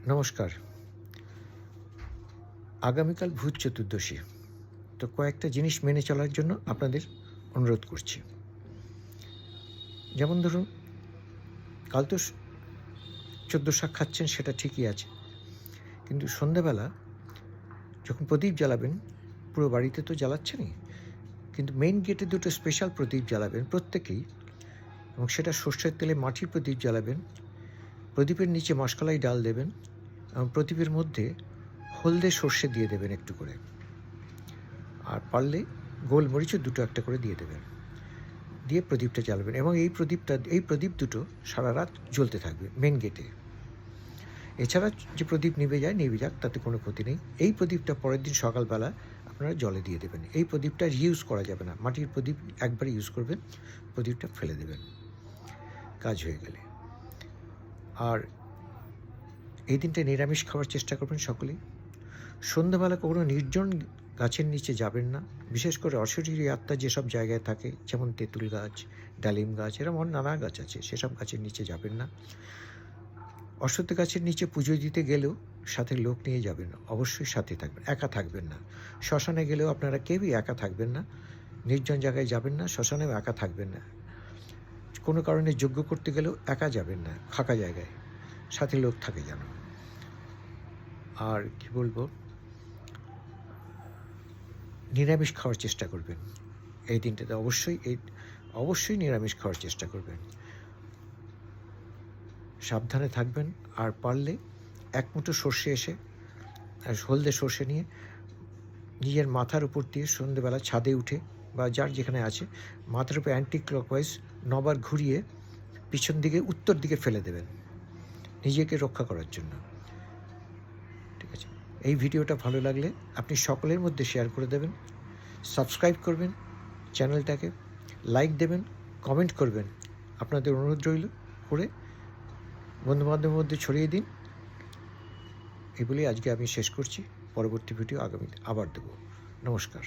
নমস্কার। আগামীকাল ভূত চতুর্দশী। তো কয়েকটা জিনিস মেনে চলার জন্য আপনাদের অনুরোধ করছি। যেমন ধরুন, কাল তো ১৪ শাক খাচ্ছেন, সেটা ঠিকই আছে। কিন্তু সন্ধ্যেবেলা যখন প্রদীপ জ্বালাবেন, পুরো বাড়িতে তো জ্বালাচ্ছেনই, কিন্তু মেইন গেটে ২টো স্পেশাল প্রদীপ জ্বালাবেন প্রত্যেকেই, এবং সেটা সর্ষের তেলে মাটির প্রদীপ জ্বালাবেন। প্রদীপের নিচে মাসকলাই ডাল দেবেন এবং প্রদীপের মধ্যে হলদে সর্ষে দিয়ে দেবেন একটু করে, আর পারলে গোলমরিচও ২টো একটা করে দিয়ে দেবেন। দিয়ে প্রদীপটা জ্বালাবেন এবং এই প্রদীপ দুটো সারা রাত জ্বলতে থাকবে মেন গেটে। এছাড়া যে প্রদীপ নিভে যাক, তাতে কোনো ক্ষতি নেই। এই প্রদীপটা পরের দিন সকালবেলা আপনারা জলে দিয়ে দেবেন। এই প্রদীপটা রিইউজ করা যাবে না। মাটির প্রদীপ একবার ইউজ করবেন, প্রদীপটা ফেলে দেবেন, কাজ হয়ে গেলে। আর এই দিনটা নিরামিষ খাওয়ার চেষ্টা করবেন সকলেই। সন্ধ্যাবেলা কোনো নির্জন গাছের নিচে যাবেন না। বিশেষ করে অশরীরী আত্মা যেসব জায়গায় থাকে, যেমন তেঁতুল গাছ, ডালিম গাছ, এরকম নানা গাছ আছে, সেসব গাছের নিচে যাবেন না। অশ্বত্থ গাছের নিচে পুজো দিতে গেলেও সাথে লোক নিয়ে যাবেন না, অবশ্যই সাথে থাকবেন, একা থাকবেন না। শ্মশানে গেলেও আপনারা কেউই একা থাকবেন না। নির্জন জায়গায় যাবেন না, শ্মশানেও একা থাকবেন না। কোনো কারণে যজ্ঞ করতে গেলেও একা যাবেন না, ফাঁকা জায়গায়, সাথে লোক থাকে যেন। আর কি বলবো, নিরামিষ খাওয়ার চেষ্টা করবেন এই দিনটাতে। অবশ্যই নিরামিষ খাওয়ার চেষ্টা করবেন। সাবধানে থাকবেন। আর পারলে এক মুঠো সর্ষে হলদে সর্ষে নিয়ে নিজের মাথার উপর দিয়ে সন্ধ্যেবেলা ছাদে উঠে বা যার যেখানে আছে, মাথার উপর অ্যান্টি ক্লকওয়াইজ ৯ বার ঘুরিয়ে পিছন দিকে উত্তর দিকে ফেলে দেবেন, নিজেকে রক্ষা করার জন্য। ঠিক আছে? এই ভিডিওটা ভালো লাগলে আপনি সকলের মধ্যে শেয়ার করে দেবেন, সাবস্ক্রাইব করবেন চ্যানেলটাকে, লাইক দেবেন, কমেন্ট করবেন। আপনাদের অনুরোধ রইল করে বন্ধুবান্ধবের মধ্যে ছড়িয়ে দিন। এই বলেই আজকে আমি শেষ করছি। পরবর্তী ভিডিও আগামী আবার দেব। নমস্কার।